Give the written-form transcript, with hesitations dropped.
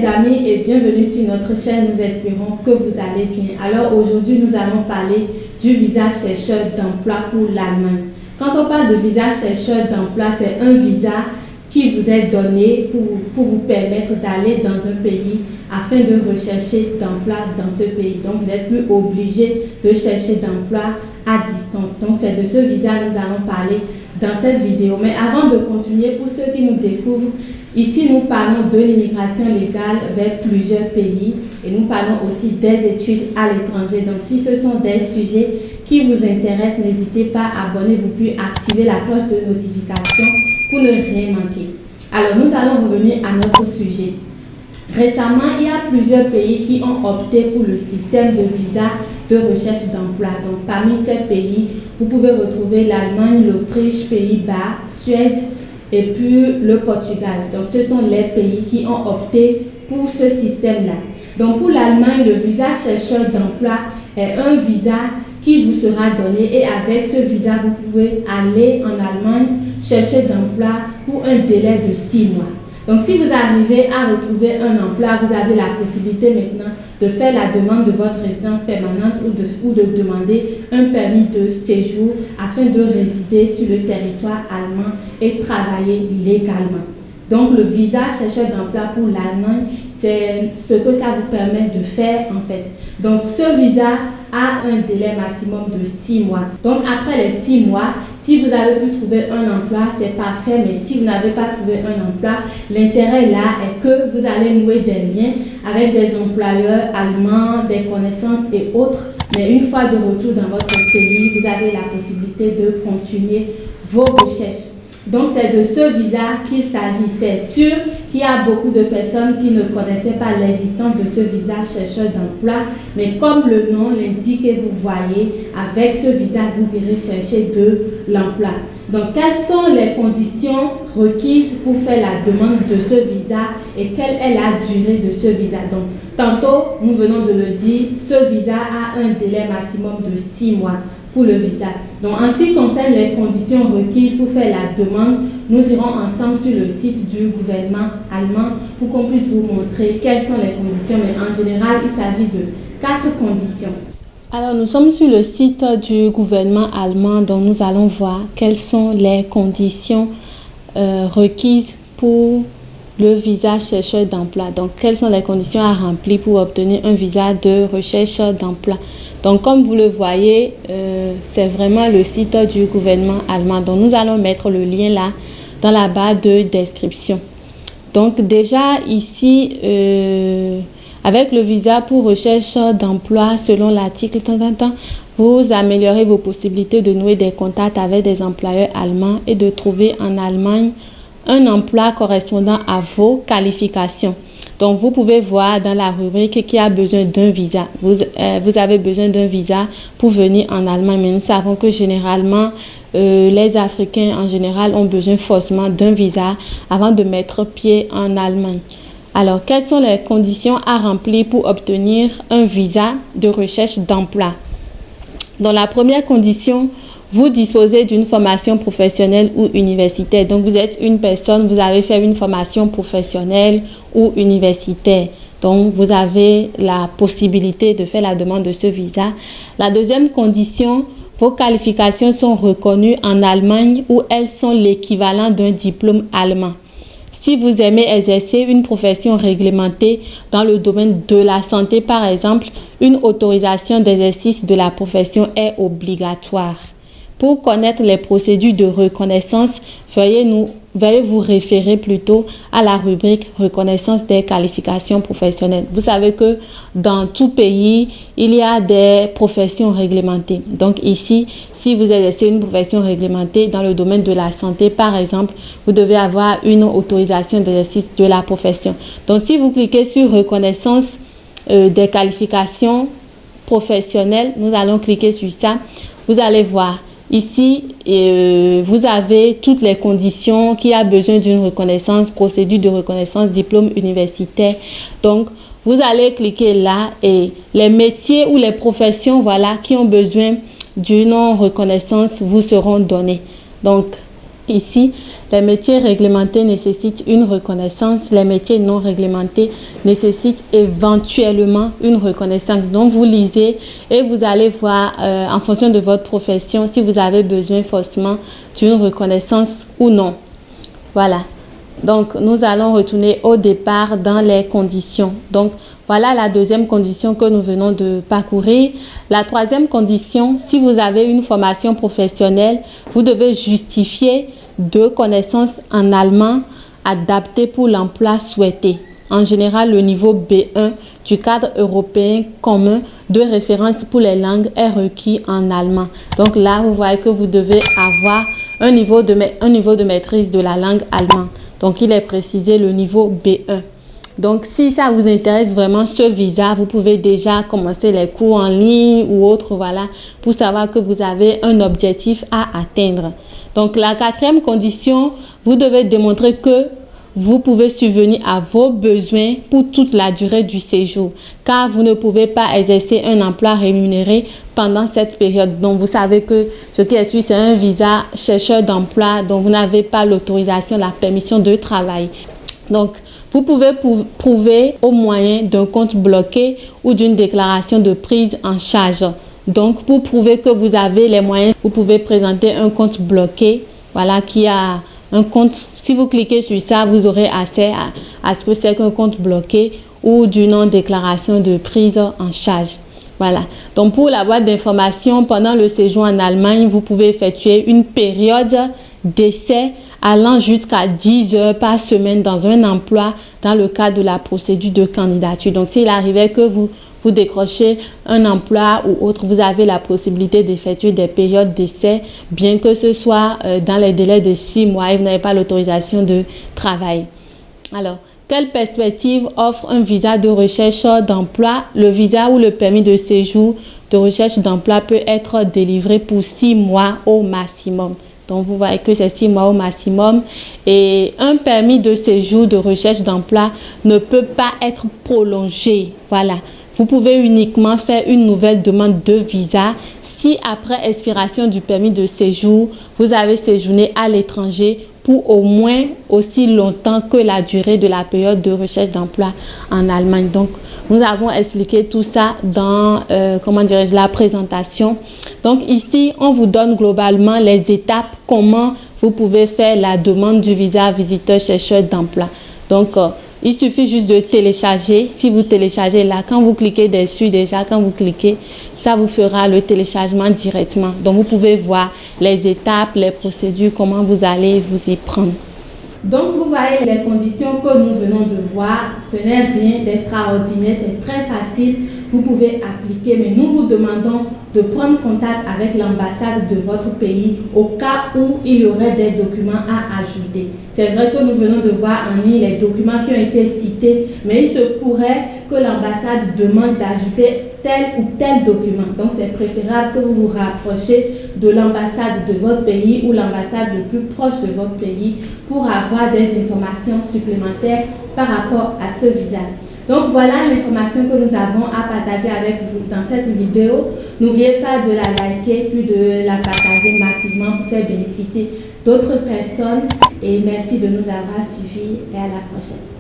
mes amis et bienvenue sur notre chaîne, nous espérons que vous allez bien. Alors aujourd'hui nous allons parler du visa chercheur d'emploi pour l'Allemagne. Quand on parle de visa chercheur d'emploi, c'est un visa qui vous est donné pour vous permettre d'aller dans un pays afin de rechercher d'emploi dans ce pays. Donc vous n'êtes plus obligé de chercher d'emploi à distance. Donc c'est de ce visa que nous allons parler dans cette vidéo. Mais avant de continuer, pour ceux qui nous découvrent, ici nous parlons de l'immigration légale vers plusieurs pays et nous parlons aussi des études à l'étranger. Donc si ce sont des sujets qui vous intéressent, n'hésitez pas, abonnez-vous puis activez la cloche de notification pour ne rien manquer. Alors nous allons revenir à notre sujet. Récemment, il y a plusieurs pays qui ont opté pour le système de visa de recherche d'emploi. Donc parmi ces pays, vous pouvez retrouver l'Allemagne, l'Autriche, Pays-Bas, Suède et puis le Portugal. Donc ce sont les pays qui ont opté pour ce système-là. Donc pour l'Allemagne, le visa chercheur d'emploi est un visa qui vous sera donné et avec ce visa, vous pouvez aller en Allemagne chercher d'emploi pour un délai de 6 mois. Donc si vous arrivez à retrouver un emploi, vous avez la possibilité maintenant de faire la demande de votre résidence permanente ou de demander un permis de séjour afin de résider sur le territoire allemand et travailler légalement. Donc le visa chercheur d'emploi pour l'Allemagne, c'est ce que ça vous permet de faire en fait. Donc ce visa a un délai maximum de 6 mois. Donc après les 6 mois, si vous avez pu trouver un emploi, c'est parfait, mais si vous n'avez pas trouvé un emploi, l'intérêt là est que vous allez nouer des liens avec des employeurs allemands, des connaissances et autres. Mais une fois de retour dans votre pays, vous avez la possibilité de continuer vos recherches. Donc c'est de ce visa qu'il s'agit. C'est sûr qu'il y a beaucoup de personnes qui ne connaissaient pas l'existence de ce visa chercheur d'emploi, mais comme le nom l'indique et vous voyez, avec ce visa, vous irez chercher de l'emploi. Donc quelles sont les conditions requises pour faire la demande de ce visa et quelle est la durée de ce visa? Donc tantôt, nous venons de le dire, ce visa a un délai maximum de 6 mois pour le visa. Donc en ce qui concerne les conditions requises pour faire la demande, nous irons ensemble sur le site du gouvernement allemand pour qu'on puisse vous montrer quelles sont les conditions. Mais en général, il s'agit de 4 conditions. Alors nous sommes sur le site du gouvernement allemand, donc nous allons voir quelles sont les conditions requises pour le visa chercheur d'emploi. Donc quelles sont les conditions à remplir pour obtenir un visa de recherche d'emploi. Donc comme vous le voyez, c'est vraiment le site du gouvernement allemand. Donc nous allons mettre le lien là dans la barre de description. Donc déjà ici, avec le visa pour recherche d'emploi selon l'article, vous améliorez vos possibilités de nouer des contacts avec des employeurs allemands et de trouver en Allemagne un emploi correspondant à vos qualifications. Donc, vous pouvez voir dans la rubrique qu'il y a besoin d'un visa. Vous avez besoin d'un visa pour venir en Allemagne. Mais nous savons que généralement, les Africains en général ont besoin forcément d'un visa avant de mettre pied en Allemagne. Alors, quelles sont les conditions à remplir pour obtenir un visa de recherche d'emploi? Dans la première condition, vous disposez d'une formation professionnelle ou universitaire. Donc, vous êtes une personne, vous avez fait une formation professionnelle ou universitaire. Donc, vous avez la possibilité de faire la demande de ce visa. La deuxième condition, vos qualifications sont reconnues en Allemagne ou elles sont l'équivalent d'un diplôme allemand. Si vous aimez exercer une profession réglementée dans le domaine de la santé, par exemple, une autorisation d'exercice de la profession est obligatoire. Pour connaître les procédures de reconnaissance, veuillez vous référer plutôt à la rubrique reconnaissance des qualifications professionnelles. Vous savez que dans tout pays, il y a des professions réglementées. Donc ici, si vous exercez une profession réglementée dans le domaine de la santé, par exemple, vous devez avoir une autorisation d'exercice de la profession. Donc si vous cliquez sur reconnaissance des qualifications professionnelles, nous allons cliquer sur ça. Vous allez voir. Ici, vous avez toutes les conditions qui a besoin d'une reconnaissance, procédure de reconnaissance, diplôme universitaire. Donc, vous allez cliquer là et les métiers ou les professions, voilà, qui ont besoin d'une reconnaissance vous seront donnés. Donc, Ici, les métiers réglementés nécessitent une reconnaissance, les métiers non réglementés nécessitent éventuellement une reconnaissance. Donc, vous lisez et vous allez voir en fonction de votre profession si vous avez besoin forcément d'une reconnaissance ou non. Voilà. Donc, nous allons retourner au départ dans les conditions. Donc, voilà la deuxième condition que nous venons de parcourir. La troisième condition, si vous avez une formation professionnelle, vous devez justifier de connaissances en allemand adaptées pour l'emploi souhaité. En général, le niveau B1 du cadre européen commun de référence pour les langues est requis en allemand. Donc là, vous voyez que vous devez avoir un niveau de maîtrise de la langue allemande. Donc, il est précisé le niveau B1. Donc, si ça vous intéresse vraiment ce visa, vous pouvez déjà commencer les cours en ligne ou autre, voilà, pour savoir que vous avez un objectif à atteindre. Donc, la quatrième condition, vous devez démontrer que vous pouvez subvenir à vos besoins pour toute la durée du séjour, car vous ne pouvez pas exercer un emploi rémunéré pendant cette période. Donc, vous savez que ce qui est suivi, c'est un visa chercheur d'emploi, donc vous n'avez pas l'autorisation, la permission de travail. Donc, vous pouvez prouver au moyen d'un compte bloqué ou d'une déclaration de prise en charge. Donc, pour prouver que vous avez les moyens, vous pouvez présenter un compte bloqué, voilà, qui a un compte. Si vous cliquez sur ça, vous aurez accès à ce que c'est qu'un compte bloqué ou d'une non-déclaration de prise en charge. Voilà. Donc, pour la boîte d'information, pendant le séjour en Allemagne, vous pouvez effectuer une période d'essai allant jusqu'à 10 heures par semaine dans un emploi dans le cadre de la procédure de candidature. Donc, s'il arrivait que vous décrochez un emploi ou autre, vous avez la possibilité d'effectuer des périodes d'essai, bien que ce soit dans les délais de 6 mois et vous n'avez pas l'autorisation de travail. Alors, quelle perspective offre un visa de recherche d'emploi? Le visa ou le permis de séjour de recherche d'emploi peut être délivré pour 6 mois au maximum. Donc, vous voyez que c'est 6 mois au maximum. Et un permis de séjour de recherche d'emploi ne peut pas être prolongé. Voilà. Vous pouvez uniquement faire une nouvelle demande de visa si après expiration du permis de séjour, vous avez séjourné à l'étranger pour au moins aussi longtemps que la durée de la période de recherche d'emploi en Allemagne. Donc, nous avons expliqué tout ça dans la présentation. Donc, ici, on vous donne globalement les étapes, comment vous pouvez faire la demande du visa visiteur chercheur d'emploi. Donc, il suffit juste de télécharger. Si vous téléchargez là, quand vous cliquez dessus déjà, quand vous cliquez, ça vous fera le téléchargement directement. Donc, vous pouvez voir les étapes, les procédures, comment vous allez vous y prendre. Donc, vous voyez les conditions que nous venons de voir. Ce n'est rien d'extraordinaire, c'est très facile. Vous pouvez appliquer, mais nous vous demandons de prendre contact avec l'ambassade de votre pays au cas où il y aurait des documents à ajouter. C'est vrai que nous venons de voir en ligne les documents qui ont été cités, mais il se pourrait que l'ambassade demande d'ajouter tel ou tel document. Donc, c'est préférable que vous vous rapprochiez de l'ambassade de votre pays ou l'ambassade le plus proche de votre pays pour avoir des informations supplémentaires par rapport à ce visa. Donc, voilà l'information que nous avons à partager avec vous dans cette vidéo. N'oubliez pas de la liker, puis de la partager massivement pour faire bénéficier d'autres personnes. Et merci de nous avoir suivis et à la prochaine.